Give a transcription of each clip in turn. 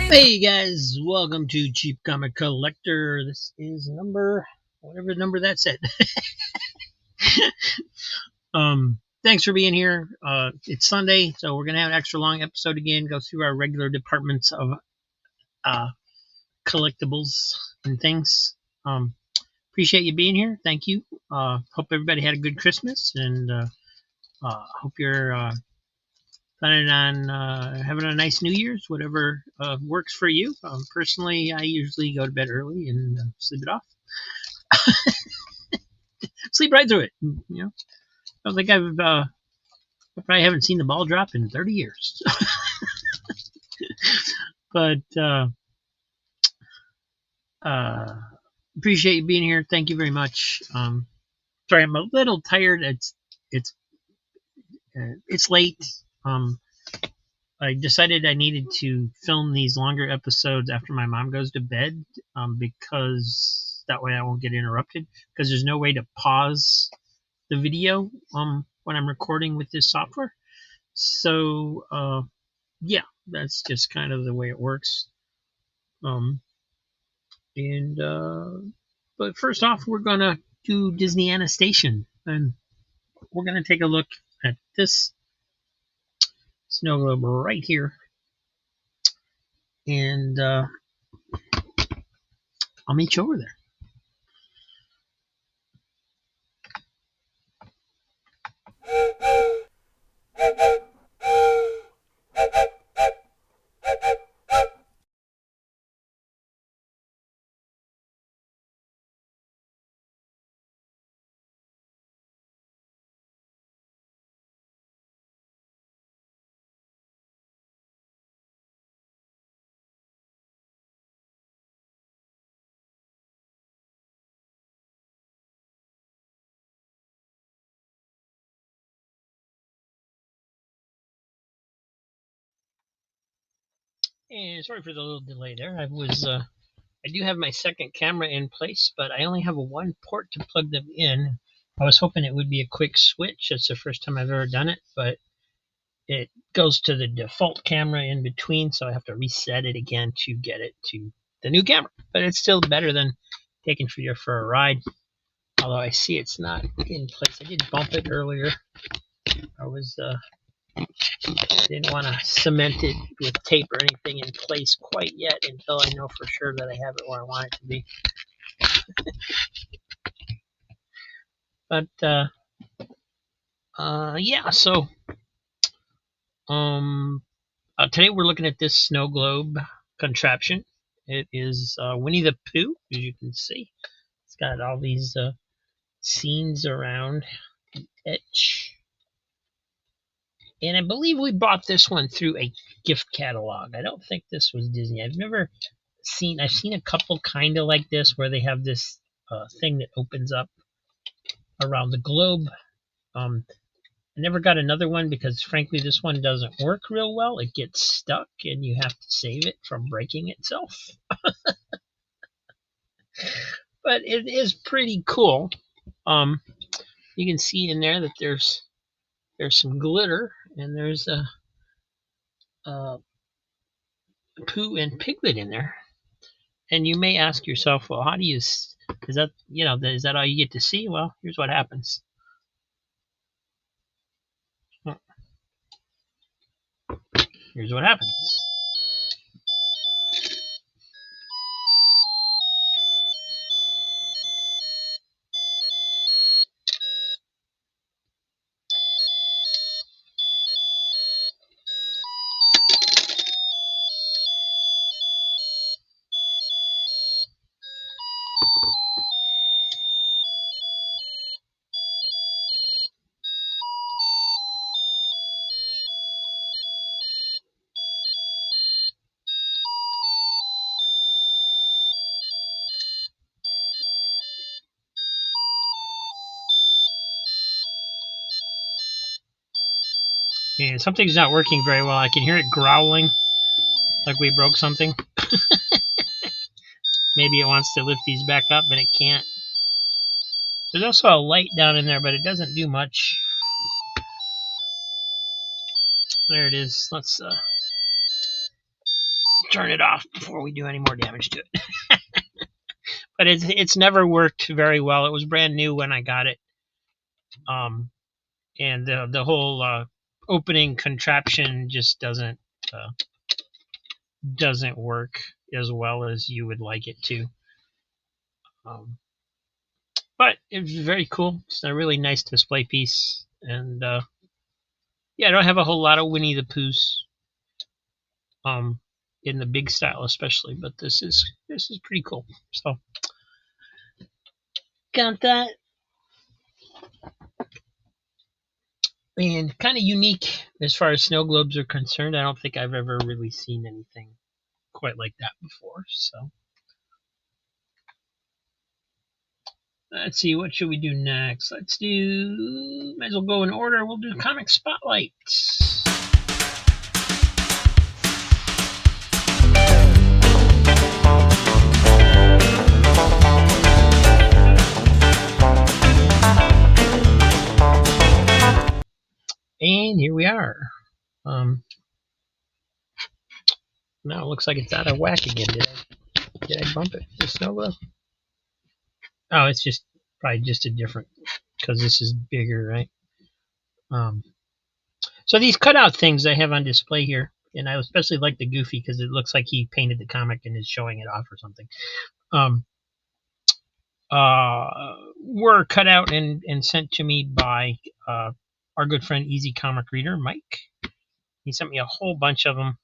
Hey guys, welcome to Cheap Comic Collector. This is number, whatever number that said. Thanks for being here. It's Sunday, so we're gonna have an extra long episode again. Go through our regular departments of collectibles and things. Appreciate you being here. Thank you. Hope everybody had a good Christmas, and hope you're planning on having a nice New Year's, whatever works for you. Personally, I usually go to bed early and sleep it off. Sleep right through it. You know, I don't think I probably haven't seen the ball drop in 30 years. But appreciate you being here. Thank you very much. Sorry, I'm a little tired. It's late. I decided I needed to film these longer episodes after my mom goes to bed, because that way I won't get interrupted. Because there's no way to pause the video when I'm recording with this software. So yeah, that's just kind of the way it works. But first off, we're gonna do Disneyana Station, and we're gonna take a look at this snow globe right here, and I'll meet you over there. And sorry for the little delay there. I do have my second camera in place, but I only have a one port to plug them in. I was hoping it would be a quick switch. It's the first time I've ever done it, but it goes to the default camera in between, so I have to reset it again to get it to the new camera. But it's still better than taking you for a ride. Although I see it's not in place. I did bump it earlier. I didn't want to cement it with tape or anything in place quite yet until I know for sure that I have it where I want it to be. But yeah, so today we're looking at this snow globe contraption. It is Winnie the Pooh, as you can see. It's got all these scenes around the edge. And I believe we bought this one through a gift catalog. I don't think this was Disney. I've seen a couple kind of like this where they have this thing that opens up around the globe. I never got another one because, frankly, this one doesn't work real well. It gets stuck, and you have to save it from breaking itself. But it is pretty cool. You can see in there that there's some glitter, and there's a Pooh and Piglet in there. And you may ask yourself, well, how do you? Is that all you get to see? Well, here's what happens. Here's what happens. And something's not working very well. I can hear it growling like we broke something. Maybe it wants to lift these back up, but it can't. There's also a light down in there, but it doesn't do much. There it is. Let's turn it off before we do any more damage to it. But it's never worked very well. It was brand new when I got it, and the whole opening contraption just doesn't work as well as you would like it to. But it's very cool. It's a really nice display piece, and yeah, I don't have a whole lot of Winnie the Poohs in the big style especially, but this is pretty cool. So got that. And kind of unique as far as snow globes are concerned. I don't think I've ever really seen anything quite like that before. So let's see, what should we do next? Let's do, might as well go in order. We'll do Comic Spotlight. And here we are. Now it looks like it's out of whack again. Did I bump it? The snow globe? Oh, it's just probably just a different, because this is bigger, right? So these cutout things I have on display here, and I especially like the Goofy because it looks like he painted the comic and is showing it off or something. Were cut out and sent to me by our good friend Easy Comic Reader, Mike. He sent me a whole bunch of them,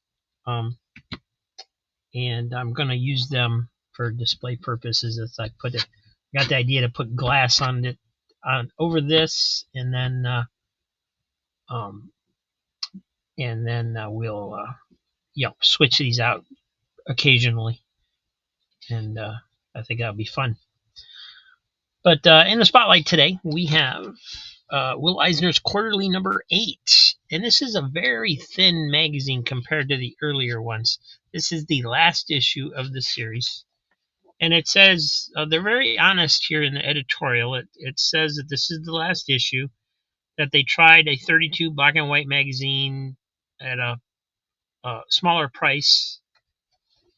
and I'm going to use them for display purposes as I put it. I got the idea to put glass on it over this, and then we'll switch these out occasionally, and I think that'll be fun. But in the spotlight today, we have Will Eisner's Quarterly number 8. And this is a very thin magazine compared to the earlier ones. This is the last issue of the series. And it says, they're very honest here in the editorial. It says that this is the last issue, that they tried a 32 black and white magazine at a smaller price,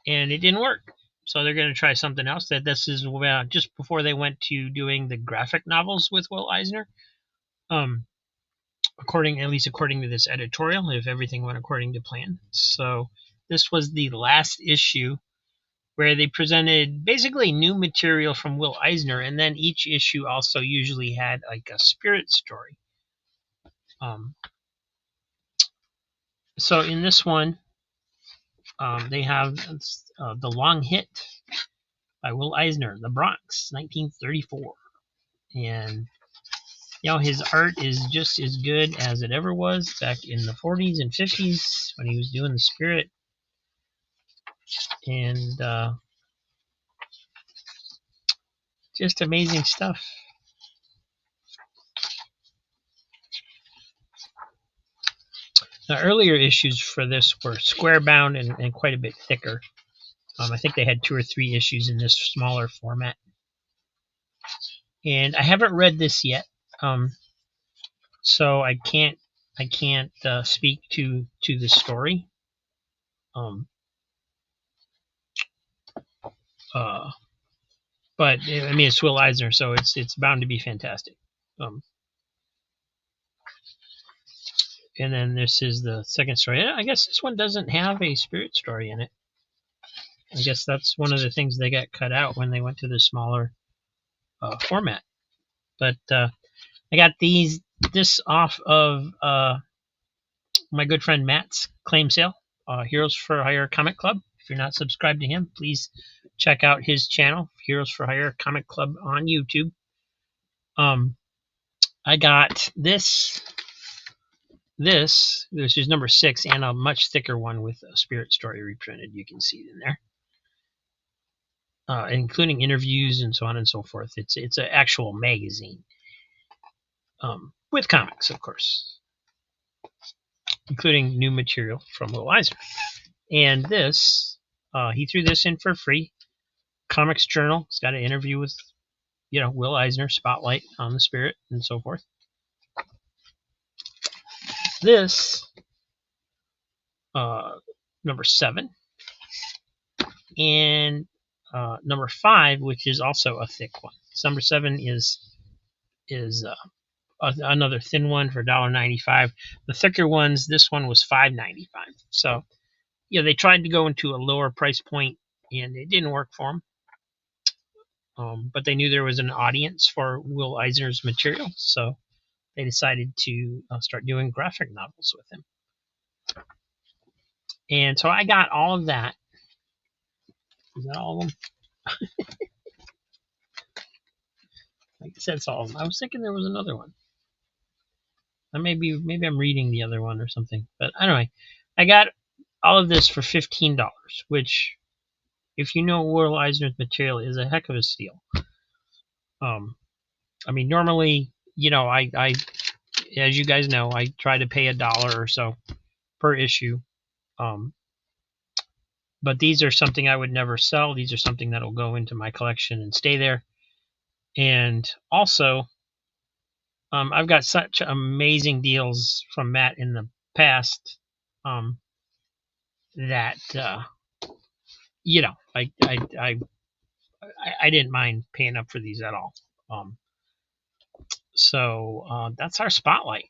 and it didn't work. So they're going to try something else. That this is just before they went to doing the graphic novels with Will Eisner. According to this editorial, if everything went according to plan. So this was the last issue where they presented basically new material from Will Eisner, and then each issue also usually had like a spirit story. So in this one, they have The Long Hit by Will Eisner, The Bronx, 1934. And his art is just as good as it ever was back in the 40s and 50s when he was doing the spirit. And just amazing stuff. Now, earlier issues for this were square bound and quite a bit thicker. I think they had 2 or 3 issues in this smaller format. And I haven't read this yet, so I can't speak to the story. But I mean, it's Will Eisner, so it's bound to be fantastic. And then this is the second story. I guess this one doesn't have a spirit story in it. I guess that's one of the things they got cut out when they went to the smaller format. But I got this off of my good friend Matt's claim sale, Heroes for Hire Comic Club. If you're not subscribed to him, please check out his channel, Heroes for Hire Comic Club on YouTube. I got this is number 6, and a much thicker one with a spirit story reprinted. You can see it in there, including interviews and so on and so forth. It's an actual magazine, with comics, of course, including new material from Will Eisner. And this, he threw this in for free. Comics Journal. It's got an interview with, Will Eisner, spotlight on the spirit and so forth. This, number 7, and number 5, which is also a thick one. So number 7 is another thin one for $1.95. The thicker ones, this one was $5.95. So yeah, they tried to go into a lower price point, and it didn't work for them. But they knew there was an audience for Will Eisner's material, so they decided to start doing graphic novels with him. And so I got all of that. Is that all of them? I guess that's all of them. I was thinking there was another one. Maybe I'm reading the other one or something. But anyway, I got all of this for $15, which, if you know Will Eisner's material, is a heck of a steal. I mean, normally, you know, I as you guys know, I try to pay $1 or so per issue. But these are something I would never sell. These are something that'll go into my collection and stay there. And also, I've got such amazing deals from Matt in the past that you know, I didn't mind paying up for these at all. So that's our spotlight.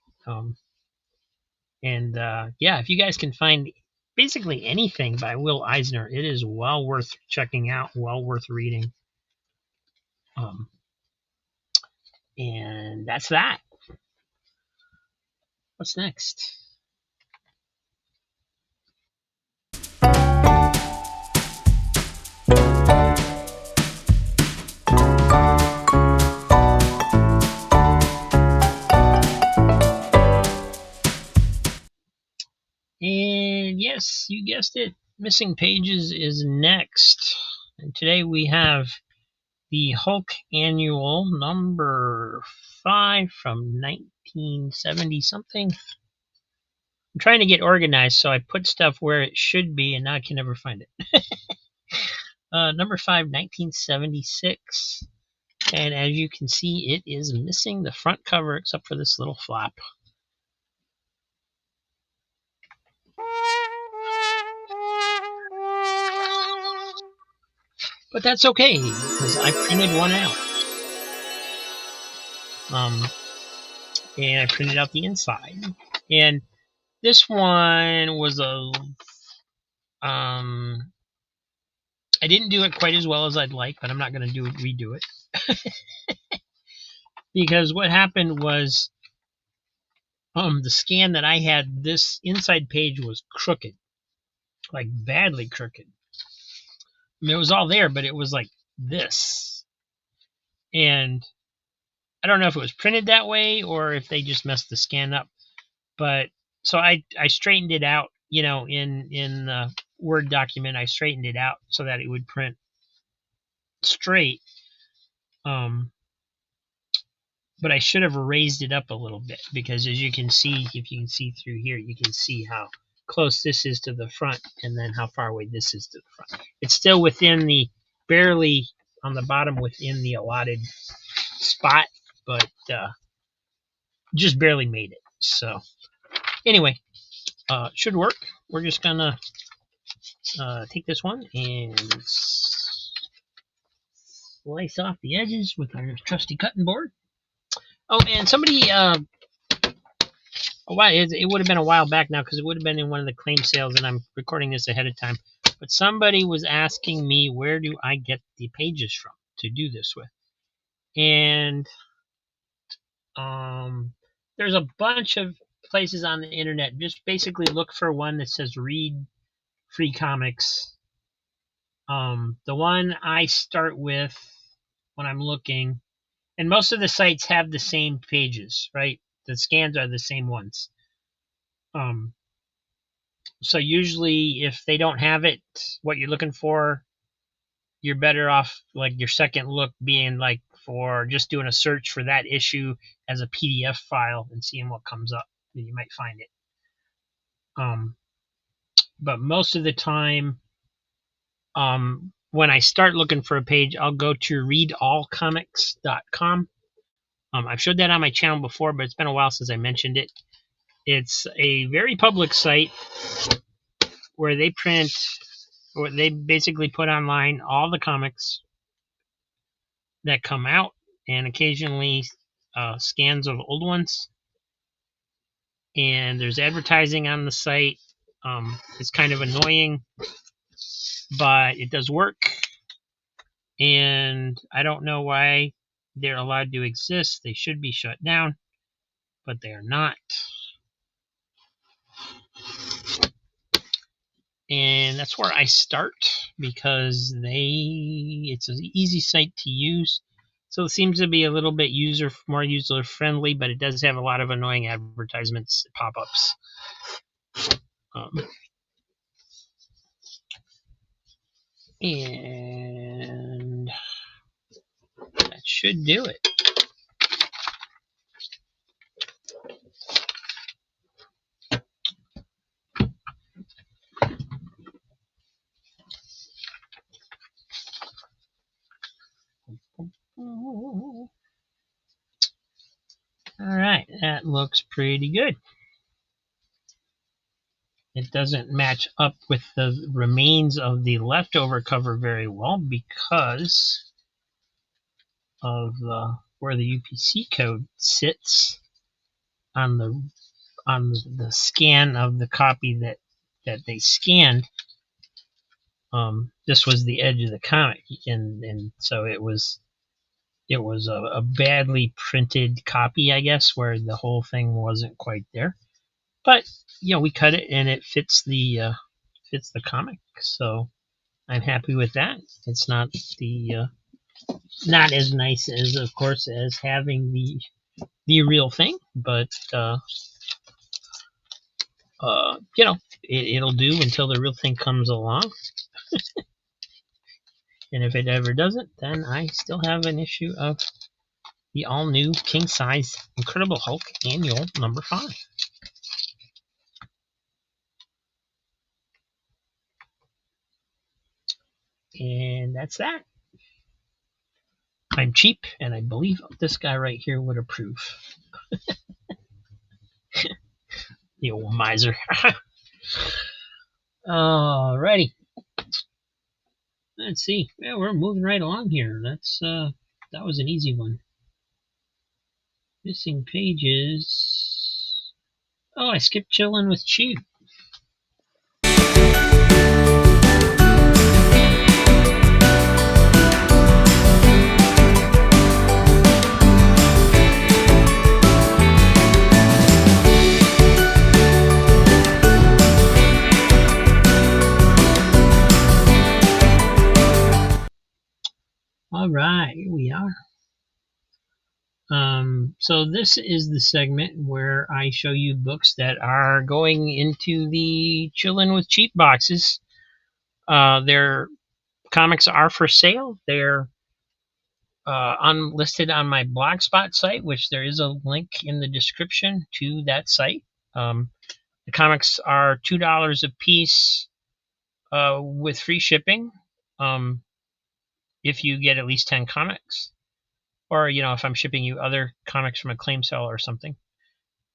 And yeah, if you guys can find basically anything by Will Eisner, it is well worth checking out, well worth reading. And that's that. What's next? And yes, you guessed it, Missing Pages is next. And today we have the Hulk Annual number 5 from 1970 something. I'm trying to get organized, so I put stuff where it should be, and now I can never find it. Number 5, 1976. And as you can see, it is missing the front cover except for this little flap. But that's okay, because I printed one out. And I printed out the inside. And this one was I didn't do it quite as well as I'd like, but I'm not going to redo it. Because what happened was, the scan that I had, this inside page was crooked. Like, badly crooked. I mean, it was all there, but it was like this. And I don't know if it was printed that way or if they just messed the scan up. But so I straightened it out, you know, in the Word document. I straightened it out so that it would print straight. But I should have raised it up a little bit, because as you can see, if you can see through here, you can see how close this is to the front and then how far away this is to the front. It's still within the, barely on the bottom within the allotted spot, but just barely made it. So anyway, should work. We're just gonna take this one and slice off the edges with our trusty cutting board. Oh, and somebody, it would have been a while back now, because it would have been in one of the claim sales, and I'm recording this ahead of time. But somebody was asking me, where do I get the pages from to do this with? And there's a bunch of places on the internet. Just basically look for one that says Read Free Comics. The one I start with when I'm looking, and most of the sites have the same pages, right? The scans are the same ones. So usually if they don't have it, what you're looking for, you're better off, like, your second look being like for just doing a search for that issue as a PDF file and seeing what comes up, and you might find it. But most of the time, when I start looking for a page, I'll go to readallcomics.com. I've showed that on my channel before, but it's been a while since I mentioned it. It's a very public site where they print, they basically put online all the comics that come out, and occasionally scans of old ones. And there's advertising on the site. It's kind of annoying, but it does work. And I don't know why they're allowed to exist. They should be shut down, but they are not. And that's where I start, because it's an easy site to use. So it seems to be a little bit more user friendly, but it does have a lot of annoying advertisements, pop-ups. And that should do it. All right, that looks pretty good. It doesn't match up with the remains of the leftover cover very well because of where the UPC code sits on the scan of the copy that they scanned. This was the edge of the comic, and so it was a badly printed copy, I guess, where the whole thing wasn't quite there. But we cut it and it fits the comic, so I'm happy with that. It's not not as nice as, of course, as having the real thing, but it'll do until the real thing comes along. And if it ever doesn't, then I still have an issue of the all-new king-size Incredible Hulk Annual number 5. And that's that. I'm cheap, and I believe this guy right here would approve. The old miser. Alrighty. Let's see. Yeah, we're moving right along here. That was an easy one. Missing pages. Oh, I skipped Chillin' with Cheap. All right, here we are. So this is the segment where I show you books that are going into the Chillin' with Cheap boxes. Their comics are for sale. They're unlisted on my Blogspot site, which there is a link in the description to that site. The comics are $2 a piece with free shipping if you get at least 10 comics. Or, if I'm shipping you other comics from a claim sale or something.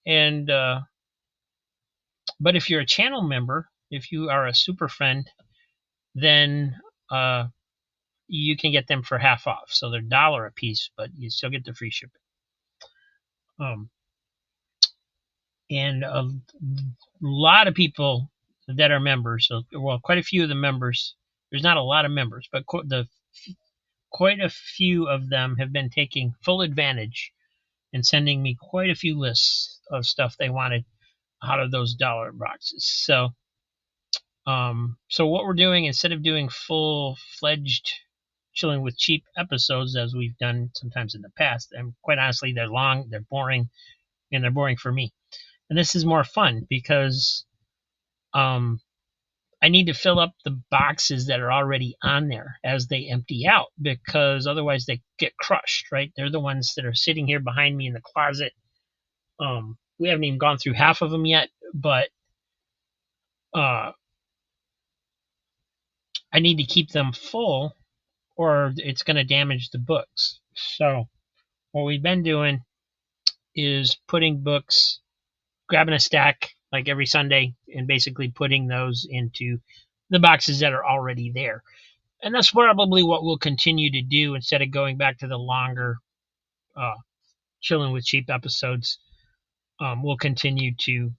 And but if you're a channel member, if you are a super friend, then you can get them for half off. So they're $1 a piece, but you still get the free shipping. And a lot of people that are members, well, quite a few of the members, there's not a lot of members, but quite a few of them have been taking full advantage and sending me quite a few lists of stuff they wanted out of those dollar boxes. So what we're doing, instead of doing full-fledged Chilling with Cheap episodes as we've done sometimes in the past, and quite honestly, they're long, they're boring, and they're boring for me. And this is more fun because I need to fill up the boxes that are already on there as they empty out, because otherwise they get crushed, right? They're the ones that are sitting here behind me in the closet. We haven't even gone through half of them yet, but I need to keep them full or it's going to damage the books. So what we've been doing is putting books, grabbing a stack like every Sunday and basically putting those into the boxes that are already there. And that's probably what we'll continue to do instead of going back to the longer chilling with cheap episodes. We'll continue to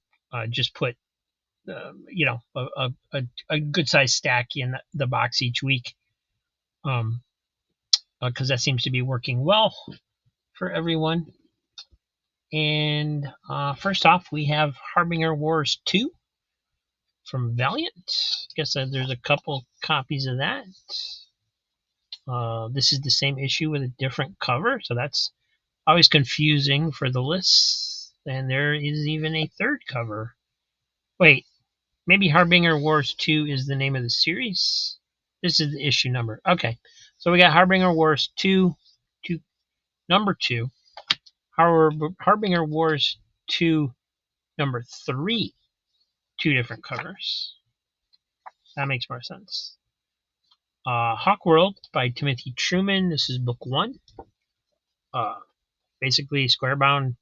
just put a good sized stack in the box each week, because that seems to be working well for everyone. And first off, we have Harbinger Wars 2 from Valiant. I guess there's a couple copies of that. This is the same issue with a different cover, so that's always confusing for the lists. And there is even a third cover. Wait, maybe Harbinger Wars 2 is the name of the series? This is the issue number. Okay, so we got Harbinger Wars 2, number 2. Harbinger Wars 2, number 3. 2 different covers. That makes more sense. Hawkworld by Timothy Truman. This is book 1. Basically square-bound,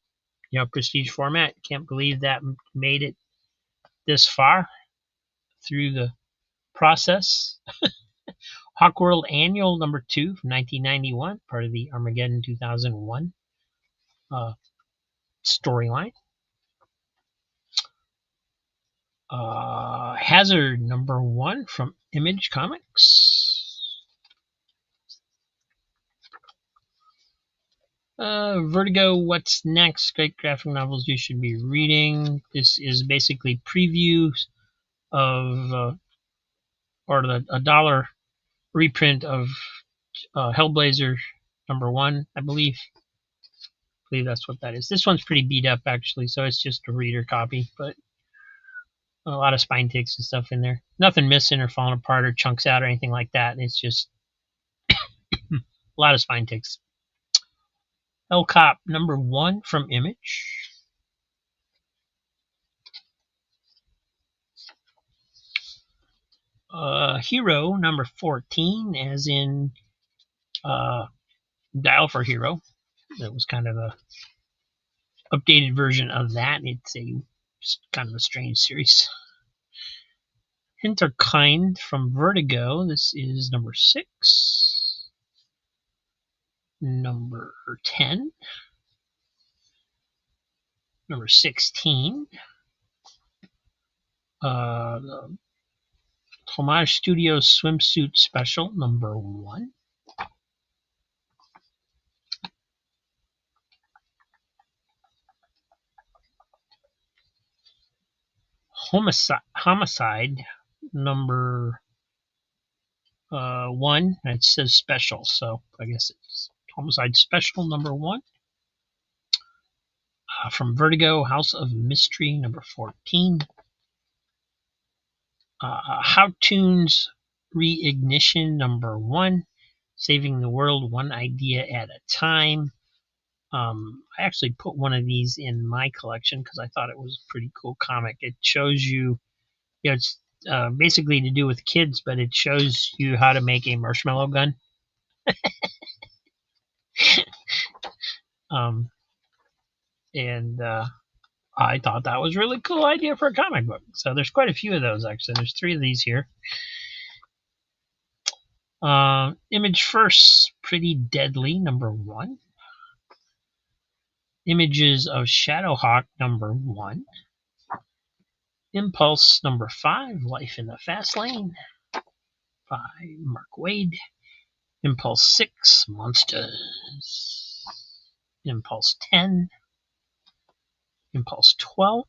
prestige format. Can't believe that made it this far through the process. Hawkworld Annual number 2 from 1991, part of the Armageddon 2001 storyline. Hazard number 1 from Image Comics. Vertigo, What's Next? Great graphic novels you should be reading. This is basically previews of or a dollar reprint of Hellblazer number 1, I believe. I believe that's what that is. This one's pretty beat up actually, so it's just a reader copy, but a lot of spine ticks and stuff in there. Nothing missing or falling apart or chunks out or anything like that. It's just a lot of spine ticks. El Cop number 1 from Image. Hero number 14, as in Dial for Hero. That was kind of a updated version of that. It's kind of a strange series. Hinterkind from Vertigo. This is number 6. Number 10. Number 16. The Homage Studios Swimsuit Special, number 1. Homicide number 1. It says special, so I guess it's Homicide Special number 1. From Vertigo, House of Mystery number 14. How Toons Reignition number 1. Saving the World One Idea at a Time. I actually put one of these in my collection because I thought it was a pretty cool comic. It shows you, it's basically to do with kids, but it shows you how to make a marshmallow gun. And I thought that was a really cool idea for a comic book. So there's quite a few of those, actually. There's 3 of these here. Image First, Pretty Deadly, number 1. Images of Shadowhawk, number 1. Impulse, number 5, Life in the Fast Lane, by Mark Waid. Impulse 6, Monsters. Impulse 10. Impulse 12.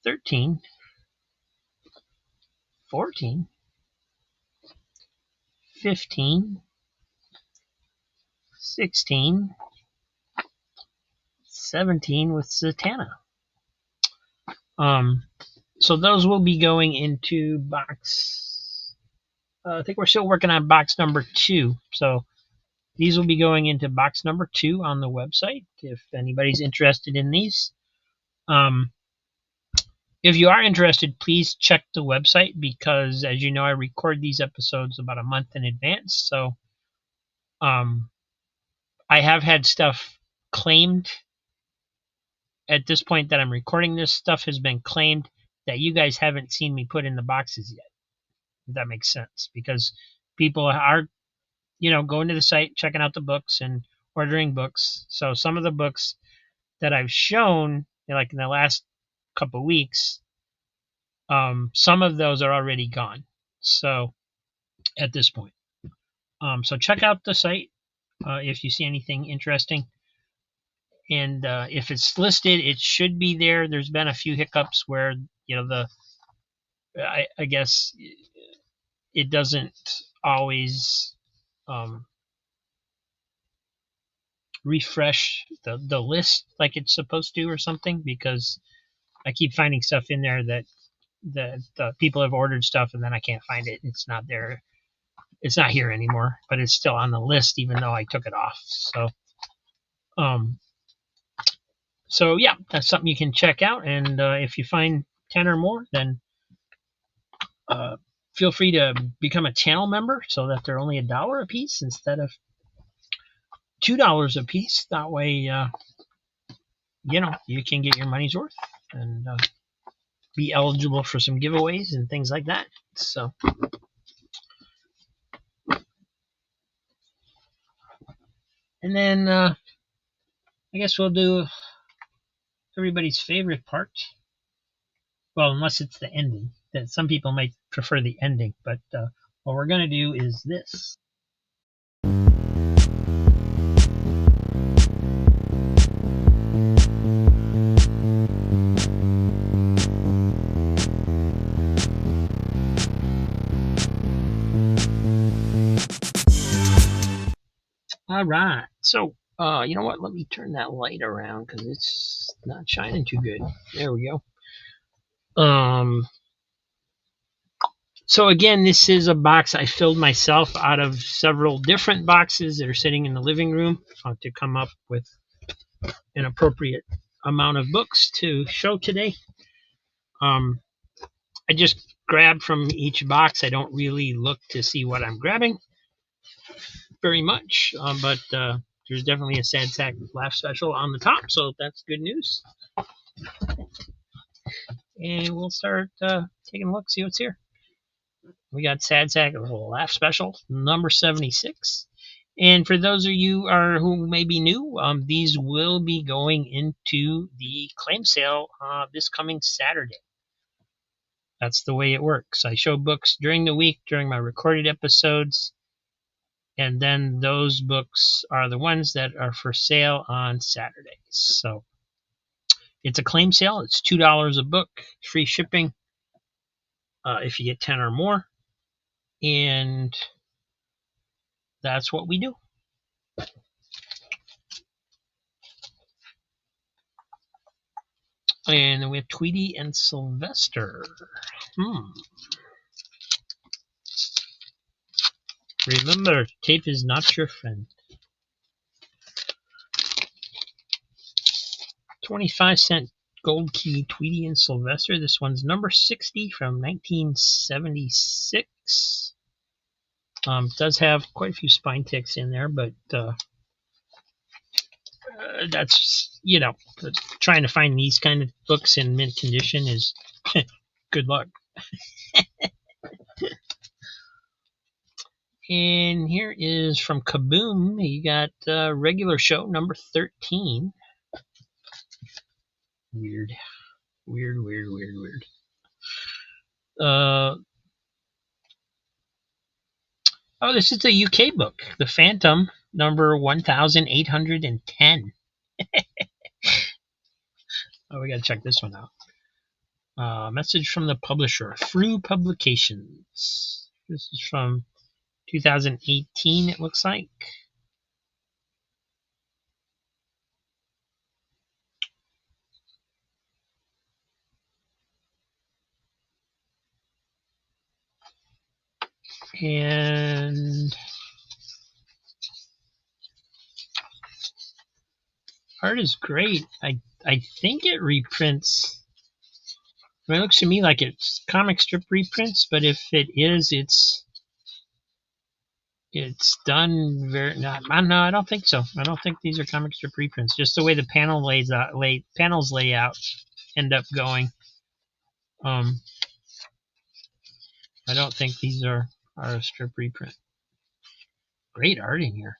13. 14. 15. 16. 17 with Zatanna. So those will be going into box. I think we're still working on box number 2. So these will be going into box number 2 on the website if anybody's interested in these. If you are interested, please check the website because, as you know, I record these episodes about a month in advance. So I have had stuff claimed. At this point that I'm recording this, stuff has been claimed that you guys haven't seen me put in the boxes yet, if that makes sense. Because people are, going to the site, checking out the books and ordering books. So some of the books that I've shown, like in the last couple of weeks, some of those are already gone. So at this point, so check out the site if you see anything interesting. And if it's listed, it should be there. There's been a few hiccups where I guess it doesn't always refresh the list like it's supposed to or something, because I keep finding stuff in there that people have ordered stuff and then I can't find it. It's not there. It's not here anymore, but it's still on the list even though I took it off. So yeah, that's something you can check out. And if you find 10 or more, then feel free to become a channel member so that they're only $1 a piece instead of $2 a piece. That way, you can get your money's worth and be eligible for some giveaways and things like that. So, and then I guess we'll do everybody's favorite part. Well, unless it's the ending. That some people might prefer the ending, but what we're going to do is this. All right. So, you know what? Let me turn that light around because it's not shining too good. There we go. So again, this is a box I filled myself out of several different boxes that are sitting in the living room to come up with an appropriate amount of books to show today. I just grab from each box. I don't really look to see what I'm grabbing very much, but there's definitely a Sad Sack Laugh Special on the top, so that's good news. And we'll start taking a look, see what's here. We got Sad Sack Laugh Special, number 76. And for those of you who may be new, these will be going into the claim sale this coming Saturday. That's the way it works. I show books during the week, during my recorded episodes, and then those books are the ones that are for sale on Saturdays. So it's a claim sale. It's $2 a book, free shipping if you get 10 or more. And that's what we do. And then we have Tweety and Sylvester. Remember, tape is not your friend. 25-cent gold key Tweety and Sylvester. This one's number 60 from 1976. Does have quite a few spine ticks in there, but that's, trying to find these kind of books in mint condition is good luck. And here is from Kaboom. You got regular show number 13. Weird. This is a UK book. The Phantom, number 1810. We gotta check this one out. Message from the publisher, Frew Publications. This is from 2018, it looks like. And art is great. I think it reprints. It looks to me like it's comic strip reprints, but if it is, it's done very. No, I don't think so. I don't think these are comic strip reprints. Just the way the panels lay out end up going. I don't think these are a strip reprint. Great art in here.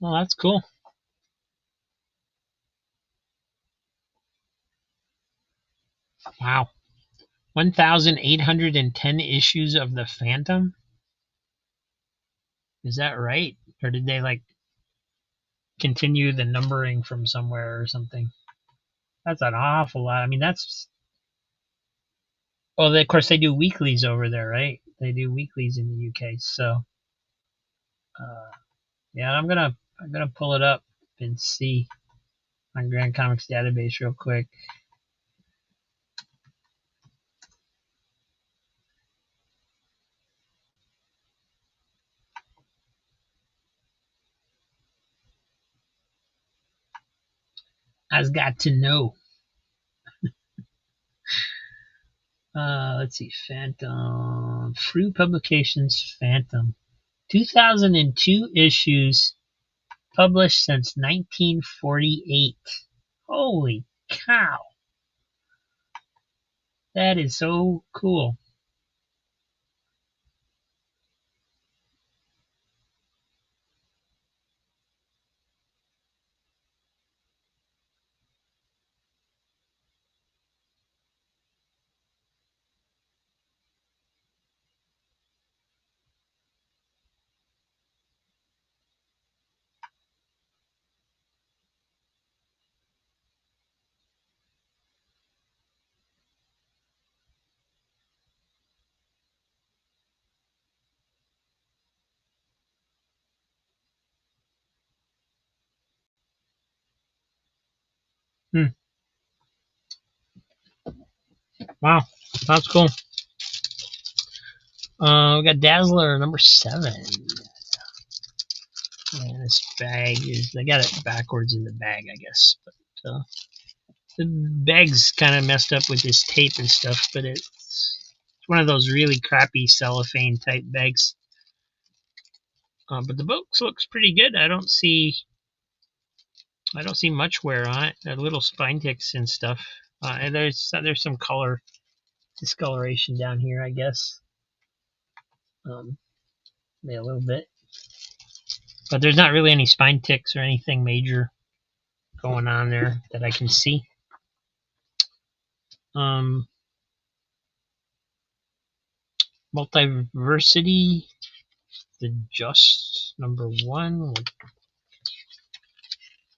Well, that's cool. Wow. 1,810 issues of the Phantom? Is that right? Or did they like continue the numbering from somewhere or something? That's an awful lot. I mean, that's. Well, of course, they do weeklies over there, right? They do weeklies in the UK. So, yeah, I'm gonna pull it up and see on Grand Comics database real quick. I've got to know. Let's see, Phantom. Free Publications Phantom. 2002 issues published since 1948. Holy cow. That is so cool. Hmm. Wow, that's cool. We got Dazzler number 7. And this bag is, I got it backwards in the bag, I guess. But the bag's kind of messed up with this tape and stuff, but it's one of those really crappy cellophane type bags. But the box looks pretty good. I don't see much wear on it. Little spine ticks and stuff. And there's some color discoloration down here, I guess. Maybe a little bit, but there's not really any spine ticks or anything major going on there that I can see. Multiversity, the Just number 1.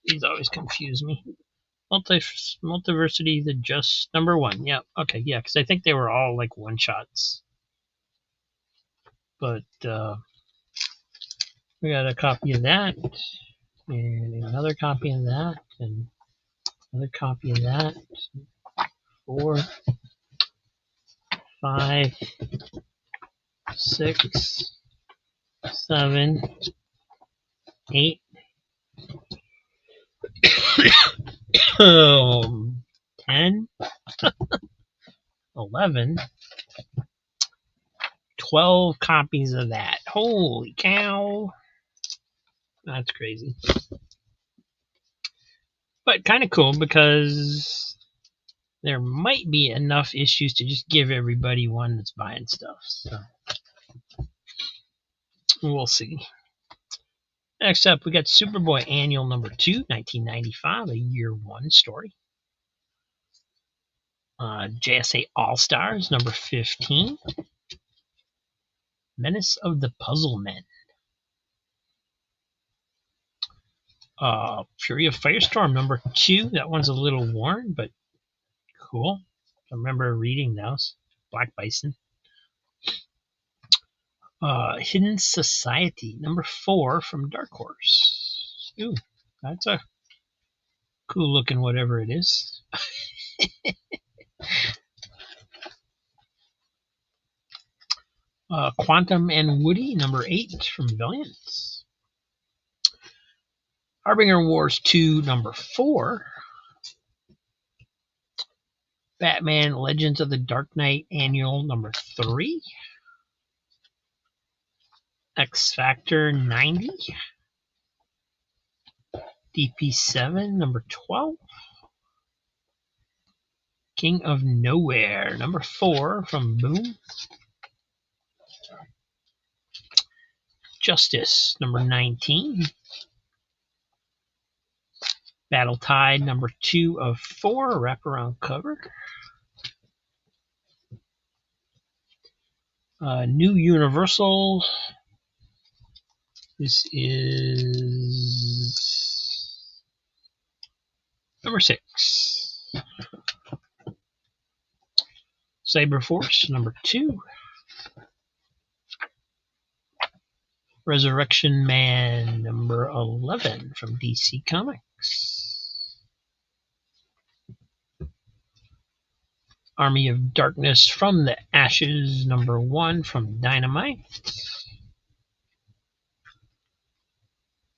These always confuse me. Multiversity, the Just number 1. Yeah, okay, yeah, because I think they were all like one shots. But we got a copy of that, and another copy of that, and another copy of that. 4, 5, 6, 7, 8, 10, 11, 12 copies of that. Holy cow. That's crazy. But kind of cool because there might be enough issues to just give everybody one that's buying stuff. So we'll see. Next up, we got Superboy Annual number 2, 1995, a year 1 story. JSA All Stars number 15. Menace of the Puzzle Men. Fury of Firestorm number 2. That one's a little worn, but cool. I remember reading those. Black Bison. Hidden Society number 4 from Dark Horse. Ooh, that's a cool looking whatever it is. Quantum and Woody number 8 from Valiant. Harbinger Wars 2 number 4. Batman Legends of the Dark Knight Annual number 3. X Factor 90. DP7, number 12. King of Nowhere, number 4 from Boom. Justice, number 19. Battle Tide, number 2 of 4, wraparound cover. New Universal. This is number 6. Cyberforce, number 2. Resurrection Man, number 11 from DC Comics. Army of Darkness from the Ashes, number 1 from Dynamite.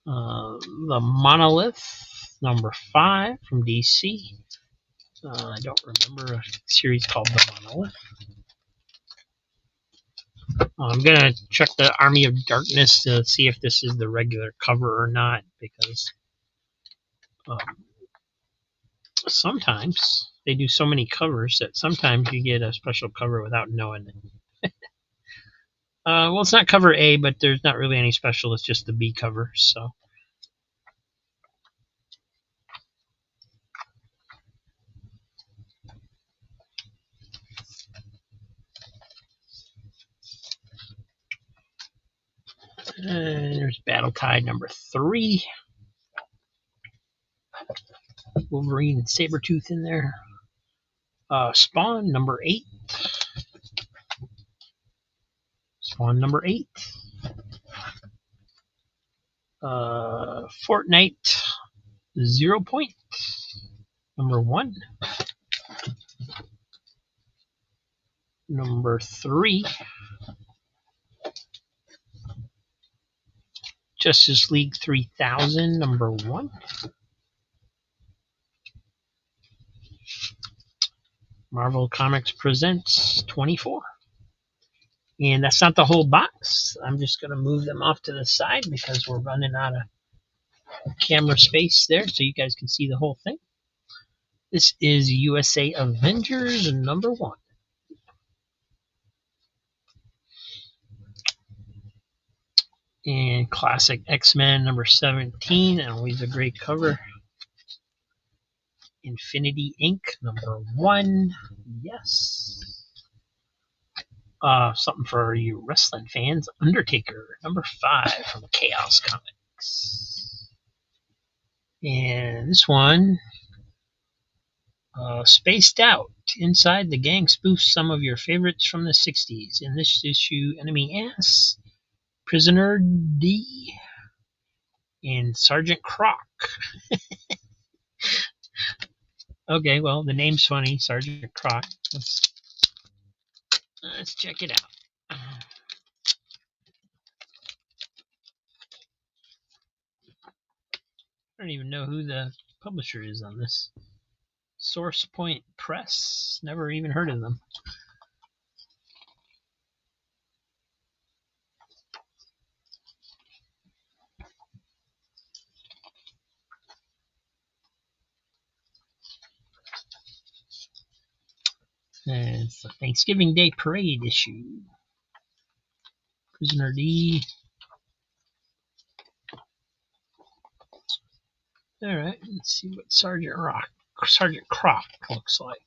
The Monolith, number 5 from DC. I don't remember a series called The Monolith. I'm going to check the Army of Darkness to see if this is the regular cover or not, because sometimes they do so many covers that sometimes you get a special cover without knowing it. Well, it's not cover A, but there's not really any special. It's just the B cover, so. And there's Battle Tide number 3. Wolverine and Sabretooth in there. Spawn number 8. Spawn number 8. Fortnite 0 Point number 1. Number 3. Justice League 3000 number 1. Marvel Comics Presents 24. And that's not the whole box. I'm just going to move them off to the side because we're running out of camera space there so you guys can see the whole thing. This is USA Avengers number 1. And Classic X-Men number 17. And always a great cover. Infinity Inc. number 1. Yes. Something for you wrestling fans. Undertaker number 5 from Chaos Comics. And this one, Spaced Out. Inside, the gang spoofs some of your favorites from the 60s. In this issue, Enemy S, Prisoner D, and Sergeant Croc. Okay, well, the name's funny, Sergeant Croc. Let's check it out. I don't even know who the publisher is on this. Source Point Press. Never even heard of them. And it's the Thanksgiving Day Parade issue. Prisoner D. Alright, let's see what Sergeant Croc looks like.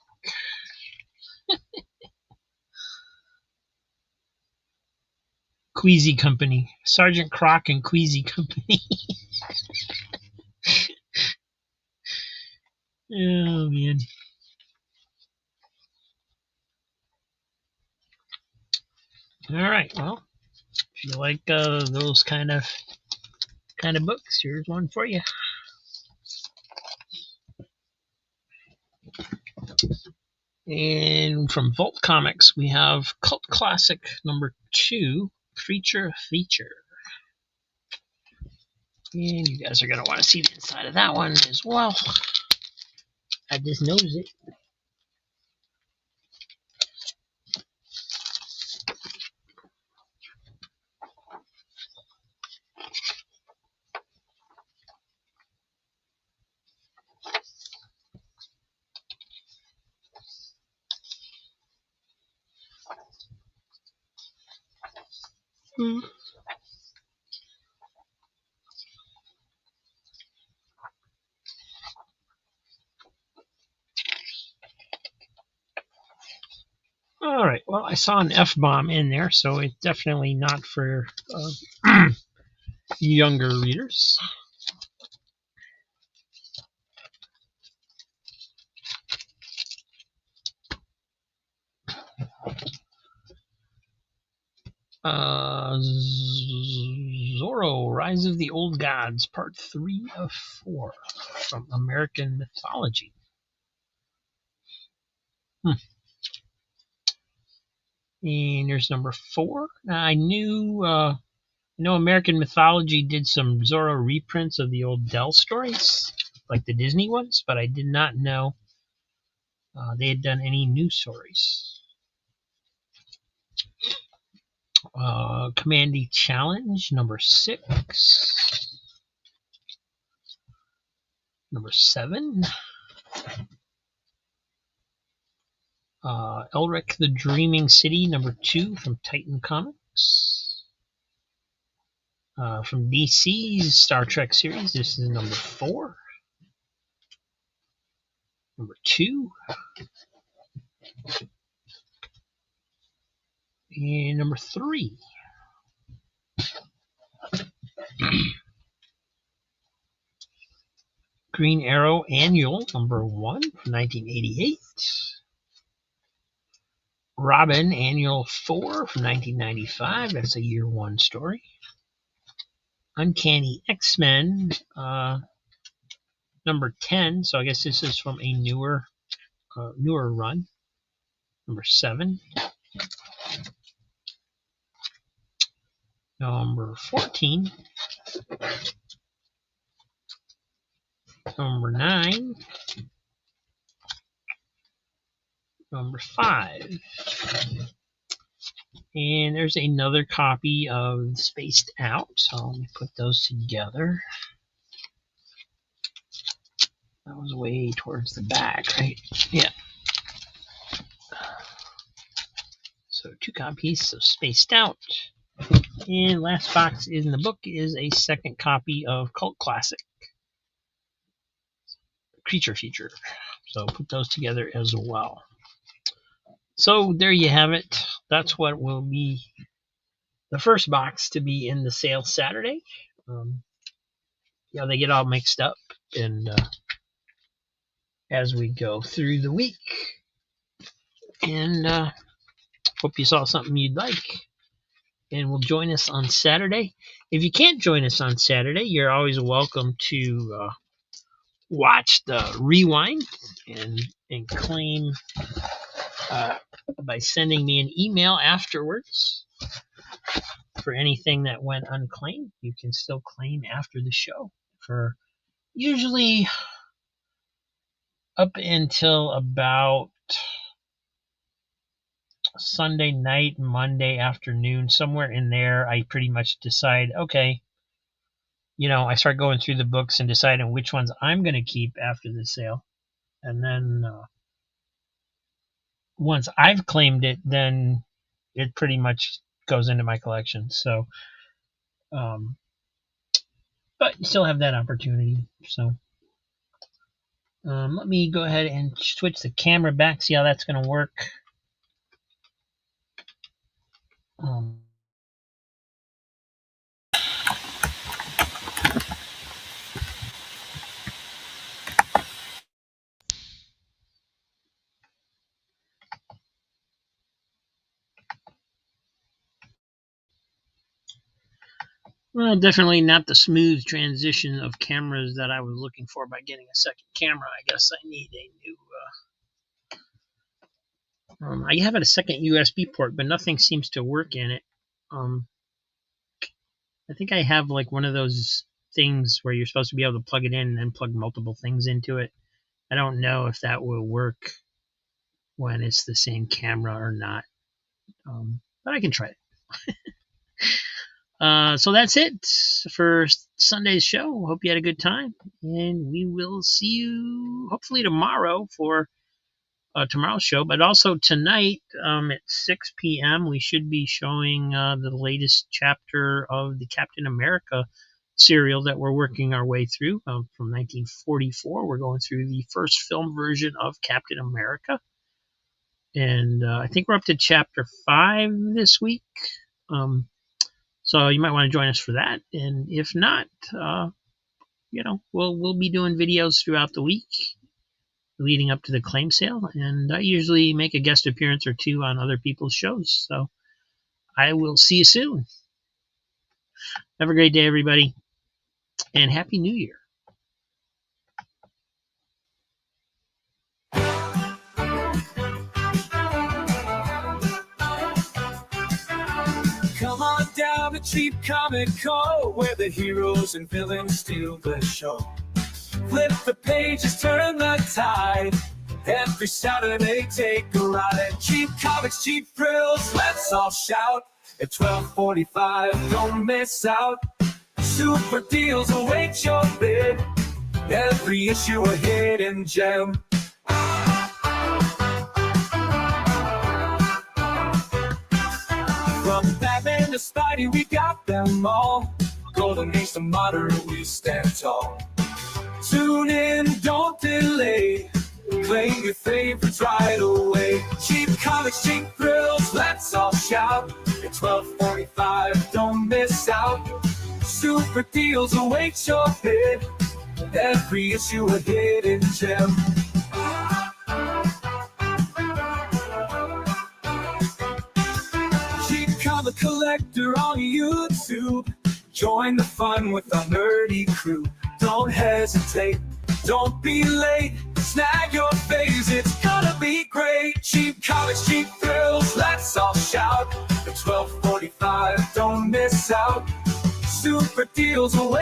Queasy Company. Sergeant Croc and Queasy Company. Oh, man. Alright, well, if you like those kind of books, here's one for you. And from Vault Comics, we have Cult Classic number 2, Creature Feature. And you guys are going to want to see the inside of that one as well. I just noticed it. All right. Well, I saw an F-bomb in there, so it's definitely not for younger readers. Zorro, Rise of the Old Gods, Part 3 of 4 from American Mythology. And there's number 4. Now, I know American Mythology did some Zorro reprints of the old Dell stories, like the Disney ones, but I did not know they had done any new stories. Commandy Challenge, number 6. Number 7. Elric the Dreaming City, number 2 from Titan Comics. From DC's Star Trek series, this is number 4. Number 2. And number 3. Green Arrow Annual, number 1 from 1988. Robin Annual 4 from 1995. That's a year 1 story. Uncanny X-Men, number 10. So I guess this is from a newer run. Number 7. Number 14. Number 9. Number 5. And there's another copy of Spaced Out. So let me put those together. That was way towards the back, right? Yeah. So 2 copies of Spaced Out. And last box in the book is a second copy of Cult Classic Creature Feature. So put those together as well. So there you have it. That's what will be the first box to be in the sale Saturday. They get all mixed up, and as we go through the week, and hope you saw something you'd like, and will join us on Saturday. If you can't join us on Saturday, you're always welcome to watch the rewind and claim by sending me an email afterwards for anything that went unclaimed. You can still claim after the show for usually up until about Sunday night, Monday afternoon, somewhere in there. I pretty much decide, okay, I start going through the books and deciding which ones I'm going to keep after the sale. And then once I've claimed it, then it pretty much goes into my collection. So, but you still have that opportunity. So, let me go ahead and switch the camera back, see how that's going to work. Well, definitely not the smooth transition of cameras that I was looking for by getting a second camera. I guess I need a new... I have a second USB port, but nothing seems to work in it. I think I have like one of those things where you're supposed to be able to plug it in and then plug multiple things into it. I don't know if that will work when it's the same camera or not. But I can try it. So that's it for Sunday's show. Hope you had a good time, and we will see you hopefully tomorrow for tomorrow's show, but also tonight at 6 p.m. we should be showing the latest chapter of the Captain America serial that we're working our way through from 1944. We're going through the first film version of Captain America, and I think we're up to chapter 5 this week. So you might want to join us for that, and if not, we'll be doing videos throughout the week leading up to the claim sale, and I usually make a guest appearance or two on other people's shows. So I will see you soon. Have a great day, everybody, and Happy New Year. Come on down to Cheap Comic Co, where the heroes and villains steal the show. Flip the pages, turn the tide. Every Saturday, take a ride at Cheap Comics, Cheap Thrills. Let's all shout at 12:45. Don't miss out. Super deals await your bid. Every issue a hidden gem. From Batman to Spidey, we got them all. Golden Age to modern, we stand tall. Tune in, don't delay. Claim your favorites right away. Cheap Comics, Cheap Thrills, let's all shout. At 12:45, don't miss out. Super deals await your bid. Every issue a hidden gem. Cheap Comic Collector on YouTube. Join the fun with our nerdy crew. Don't hesitate, don't be late. Snag your phase, it's gonna be great. Cheap Comics, Cheap Thrills, let's all shout. At 12:45, don't miss out. Super deals away.